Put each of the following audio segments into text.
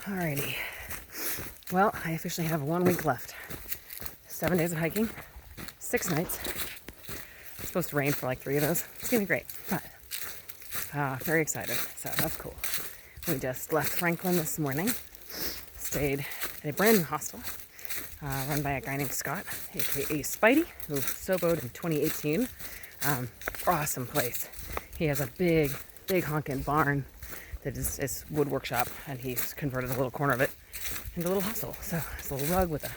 Alrighty. Well, I officially have 1 week left. 7 days of hiking, 6 nights. It's supposed to rain for like 3 of those. It's gonna be great, but very excited. So that's cool. We just left Franklin this morning. Stayed at a brand new hostel run by a guy named Scott, aka Spidey, who soboed in 2018. Awesome place. He has a big honking barn that is his wood workshop, and he's converted a little corner of it into a little hostel. So it's a little rug with a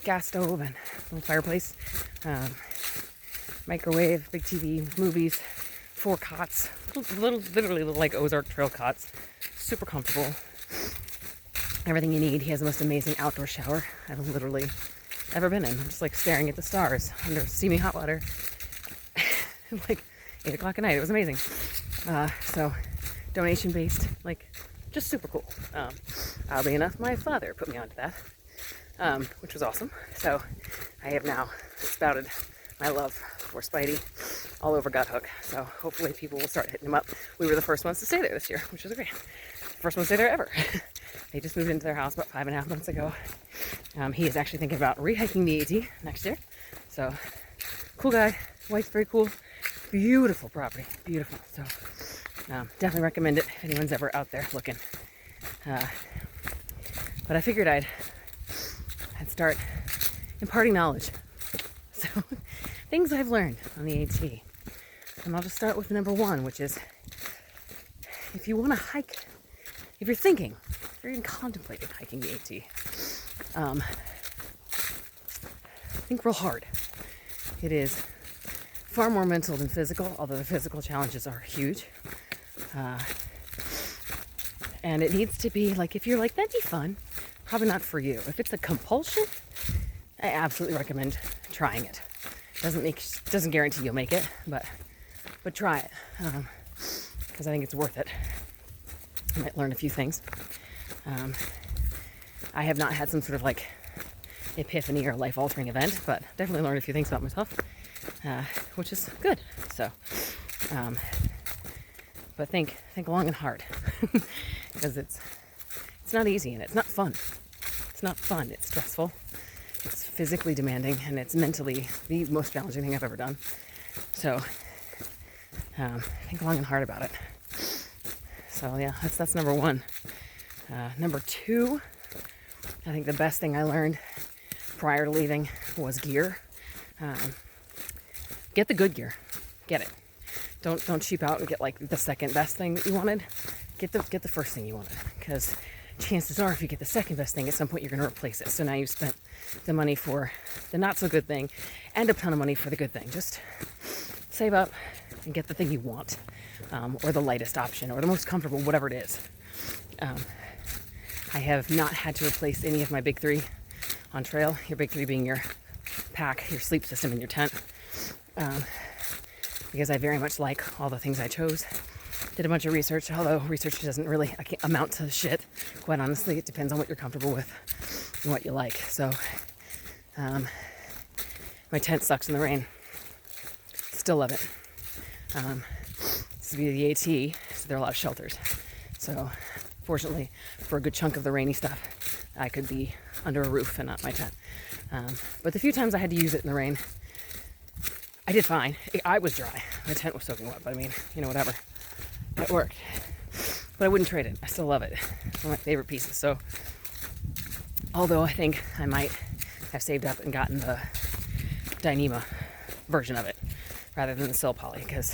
gas stove and a little fireplace, microwave, big TV, movies, 4 cots, literally like Ozark Trail cots, super comfortable. Everything you need. He has the most amazing outdoor shower I've literally ever been in. I'm just like staring at the stars under steaming hot water, like 8 o'clock at night. It was amazing. So donation based, like just super cool. Oddly enough, my father put me onto that, which was awesome. So I have now spouted my love for Spidey all over Guthook. So hopefully people will start hitting him up. We were the first ones to stay there this year, which was great. First ones to stay there ever. They just moved into their house about 5.5 months ago. He is actually thinking about rehiking the AT next year. So cool guy, wife's very cool. Beautiful property, beautiful. So definitely recommend it if anyone's ever out there looking. But I figured I'd start imparting knowledge. So things I've learned on the AT. And I'll just start with number 1, which is if you want to hike, if you're thinking, if you're even contemplating hiking the AT, think real hard. It is far more mental than physical, although the physical challenges are huge. And it needs to be like, if you're like, that'd be fun, probably not for you. If it's a compulsion, I absolutely recommend trying it. Doesn't guarantee you'll make it, but try it, because I think it's worth it. You might learn a few things. I have not had some sort of like epiphany or life-altering event, but definitely learned a few things about myself, which is good. So, but think long and hard, because it's not easy and it's not fun. It's not fun. It's stressful. It's physically demanding, and it's mentally the most challenging thing I've ever done. So, think long and hard about it. So yeah, that's number 1. Number 2, I think the best thing I learned prior to leaving was gear. Get the good gear. Get it. Don't cheap out and get like the second best thing that you wanted. Get the first thing you wanted, because chances are if you get the second best thing, at some point you're going to replace it. So now you've spent the money for the not so good thing and a ton of money for the good thing. Just save up and get the thing you want, or the lightest option, or the most comfortable, whatever it is. I have not had to replace any of my big 3 on trail. Your big 3 being your pack, your sleep system, and your tent. Because I very much like all the things I chose. Did a bunch of research, although research doesn't really amount to shit. Quite honestly, it depends on what you're comfortable with and what you like. So, my tent sucks in the rain. Still love it. This is via the AT, so there are a lot of shelters. So, fortunately, for a good chunk of the rainy stuff, I could be under a roof and not my tent. But the few times I had to use it in the rain, I did fine. I was dry. My tent was soaking wet, but I mean, whatever. It worked. But I wouldn't trade it. I still love it. It's one of my favorite pieces. So, although I think I might have saved up and gotten the Dyneema version of it rather than the Sil Poly, because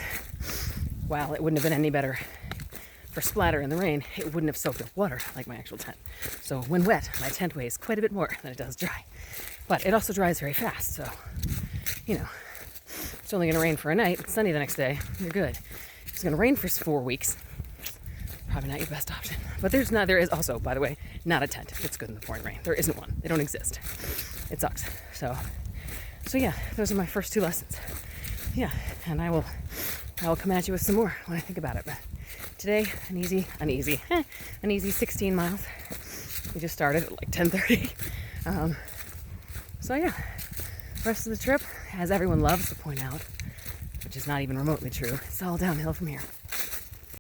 while it wouldn't have been any better for splatter in the rain, it wouldn't have soaked up water like my actual tent. So when wet, my tent weighs quite a bit more than it does dry. But it also dries very fast, so, it's only going to rain for a night. It's sunny the next day. You're good. It's going to rain for 4 weeks. Probably not your best option. But there is also, by the way, not a tent that's good in the pouring rain. There isn't one. They don't exist. It sucks. So yeah, those are my first 2 lessons. Yeah, and I will come at you with some more when I think about it. But today, an easy 16 miles. We just started at like 10:30. So yeah, rest of the trip, as everyone loves to point out, which is not even remotely true, it's all downhill from here.